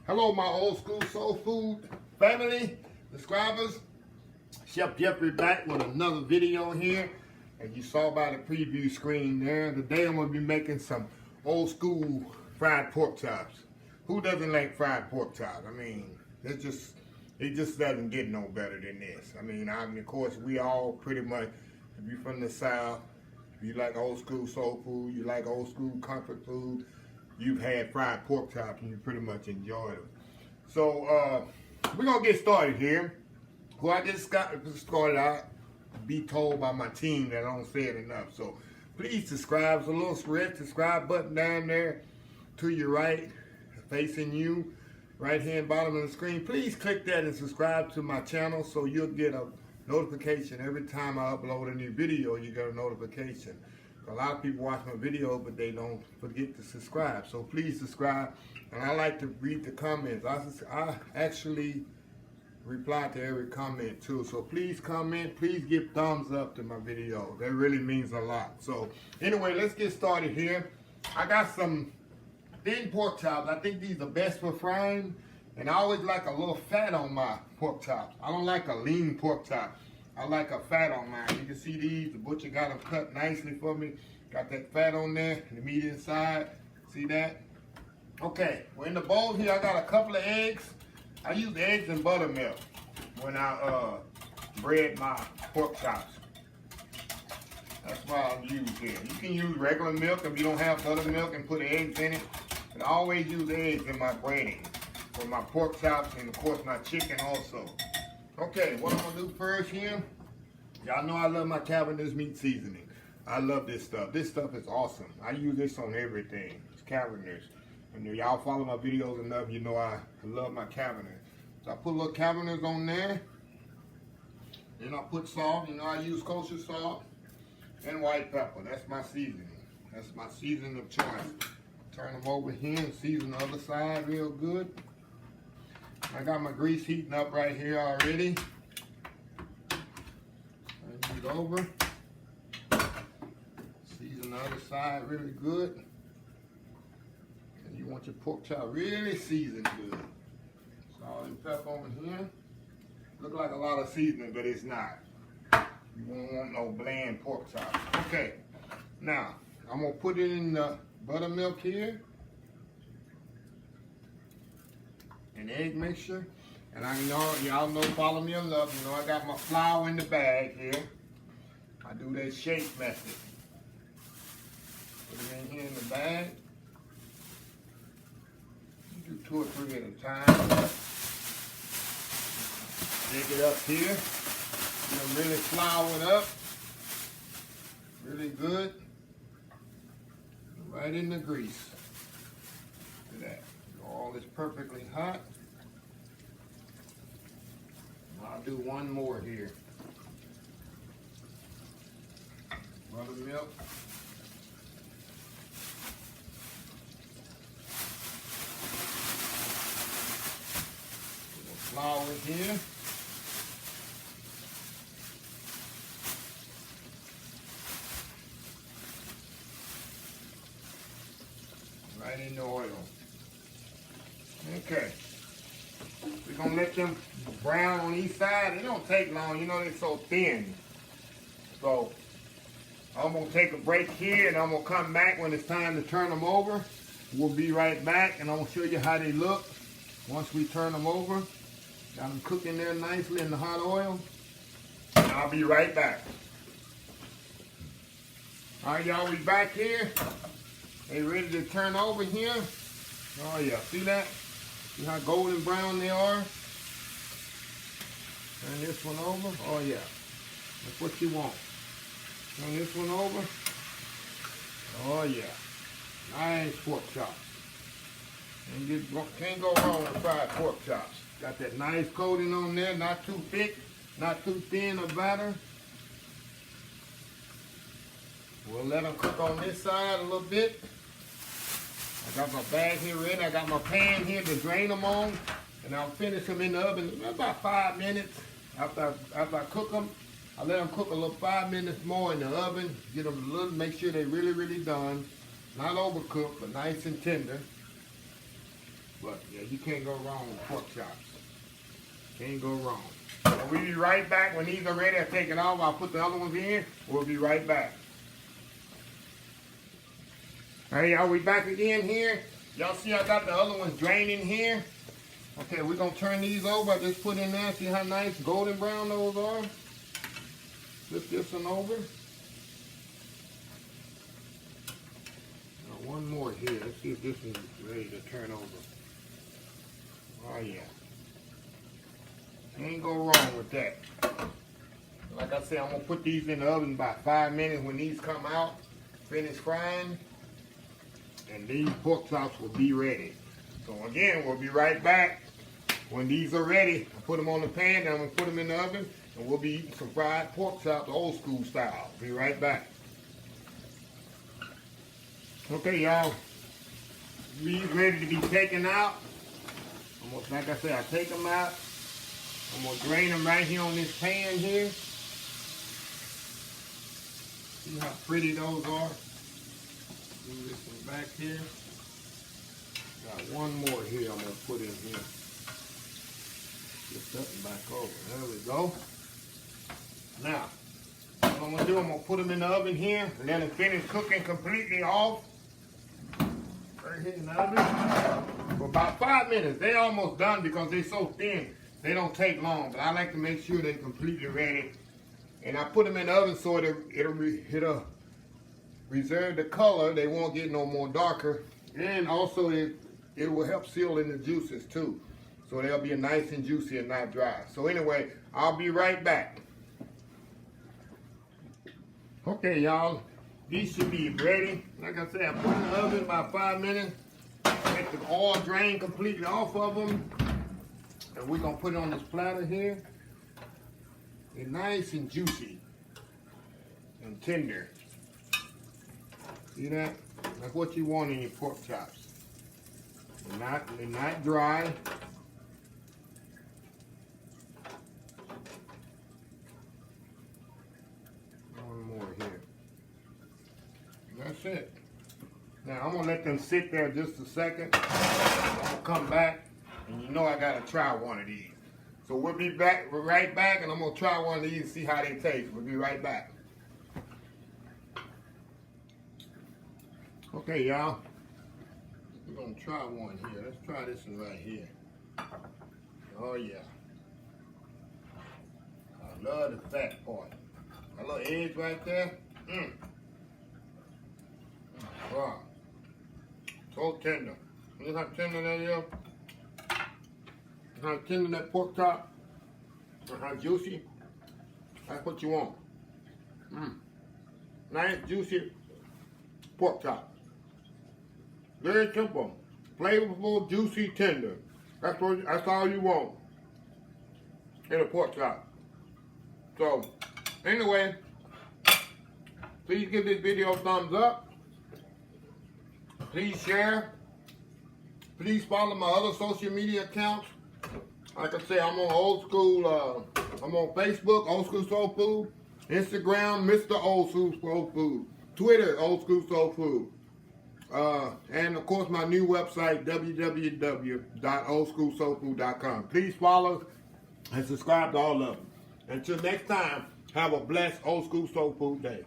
Hello, my old school soul food family, subscribers. Chef Jeffrey back with another video here. As you saw by the preview screen there, today I'm going to be making some old school fried pork chops. Who doesn't like fried pork chops? I mean, it just doesn't get no better than this. I mean, of course, we all pretty much, if you're from the South, if you like old school soul food, you like old school comfort food, you've had fried pork chops and you pretty much enjoy them. So we're gonna get started here. Well, I just got started out, be told by my team that I don't say it enough. So please subscribe. There's a little red subscribe button down there to your right, facing you, right hand bottom of the screen. Please click that and subscribe to my channel so you'll get a notification every time I upload a new video. You get a notification. A lot of people watch my video, but they don't forget to subscribe. So please subscribe. And I like to read the comments. I actually reply to every comment too. So please comment. Please give thumbs up to my video. That really means a lot. So anyway, let's get started here. I got some thin pork chops. I think these are best for frying. And I always like a little fat on my pork chops. I don't like a lean pork chop. I like a fat on mine. You can see these. The butcher got them cut nicely for me. Got that fat on there, the meat inside. See that? Okay, well in the bowl here I got a couple of eggs. I use eggs and buttermilk when I bread my pork chops. That's what I'll use here. You can use regular milk if you don't have buttermilk and put eggs in it. But I always use eggs in my breading for my pork chops and of course my chicken also. Okay, what I'm gonna do first here, y'all know I love my Cavender's meat seasoning. I love this stuff. This stuff is awesome. I use this on everything. It's Cavender's. And if y'all follow my videos enough, you know I love my Cavender's. So I put a little Cavender's on there. Then I put salt. You know I use kosher salt and white pepper. That's my seasoning. That's my seasoning of choice. Turn them over here and season the other side real good. I got my grease heating up right here already. Turn it over. Season the other side really good. And you want your pork chop really seasoned good. Salt and pepper over here. Look like a lot of seasoning, but it's not. You won't want no bland pork chops. Okay, now I'm gonna put it in the buttermilk here. An egg mixture, and I know y'all know, follow me in love. You know I got my flour in the bag here. I do that shake method. Put it in here in the bag. You do 2 or 3 at a time. Shake it up here. You know, really flour it up. Really good. Right in the grease. Look at that. All is perfectly hot. I'll do one more here. Buttermilk. Flour here. Right in the oil. Okay, we're gonna let them brown on each side. It don't take long, you know they're so thin. So I'm gonna take a break here and I'm gonna come back when it's time to turn them over. We'll be right back and I'm gonna show you how they look once we turn them over. Got them cooking there nicely in the hot oil. And I'll be right back. All right, y'all, we back here. They ready to turn over here. Oh yeah, see that? See how golden brown they are? Turn this one over. Oh yeah, that's what you want. Turn this one over. Oh yeah, nice pork chops. Can't go wrong with fried pork chops. Got that nice coating on there, not too thick, not too thin of batter. We'll let them cook on this side a little bit. I got my bag here ready. I got my pan here to drain them on. And I'll finish them in the oven in about 5 minutes. After I cook them, I let them cook a little 5 minutes more in the oven. Get them a little, make sure they're really, really done. Not overcooked, but nice and tender. But yeah, you can't go wrong with pork chops. Can't go wrong. So we'll be right back. When these are ready, I'll take it off. I'll put the other ones in. We'll be right back. Alright, y'all, we back again here. Y'all see I got the other ones draining here. Okay, we're going to turn these over. I just put in there. See how nice golden brown those are? Flip this one over. Now one more here. Let's see if this one's ready to turn over. Oh, yeah. Ain't go wrong with that. Like I said, I'm going to put these in the oven about 5 minutes. When these come out, finish frying, and these pork chops will be ready. So again, we'll be right back. When these are ready, I put them on the pan, then I'm going to put them in the oven, and we'll be eating some fried pork chops, old school style. Be right back. Okay, y'all. These ready to be taken out. Almost like I said, I take them out. I'm going to drain them right here on this pan here. See how pretty those are? Move this one back here. Got one more here I'm going to put in here. Lift up and back over. There we go. Now, what I'm going to do, I'm going to put them in the oven here and let them finish cooking completely off. Right here in the oven. For about 5 minutes. They're almost done because they're so thin. They don't take long, but I like to make sure they're completely ready. And I put them in the oven so it'll reserve the color. They won't get no more darker. And also it will help seal in the juices too. So they'll be nice and juicy and not dry. So anyway, I'll be right back. Okay, y'all. These should be ready. Like I said, I put them in the oven about 5 minutes. Let the oil drain completely off of them. And we're going to put it on this platter here. They're nice and juicy and tender. See that? That's what you want in your pork chops. They're not dry. One more here. That's it. Now I'm going to let them sit there just a second. I'm going to come back. And you know I gotta try one of these. So we'll be back, right back, and I'm gonna try one of these and see how they taste. We'll be right back. Okay, y'all. We're gonna try one here. Let's try this one right here. Oh yeah. I love the fat part. That little edge right there. Wow. So tender. You know how tender that is? How tender that pork chop, and how juicy. That's what you want. Nice, juicy pork chop. Very simple. Flavorful, juicy, tender. That's all you want in a pork chop. So, anyway, please give this video a thumbs up. Please share. Please follow my other social media accounts. Like I say, I'm on old school, I'm on Facebook, Old School Soul Food, Instagram, Mr. Old School Soul Food, Twitter, Old School Soul Food, and of course my new website, www.oldschoolsoulfood.com. Please follow and subscribe to all of them. Until next time, have a blessed Old School Soul Food day.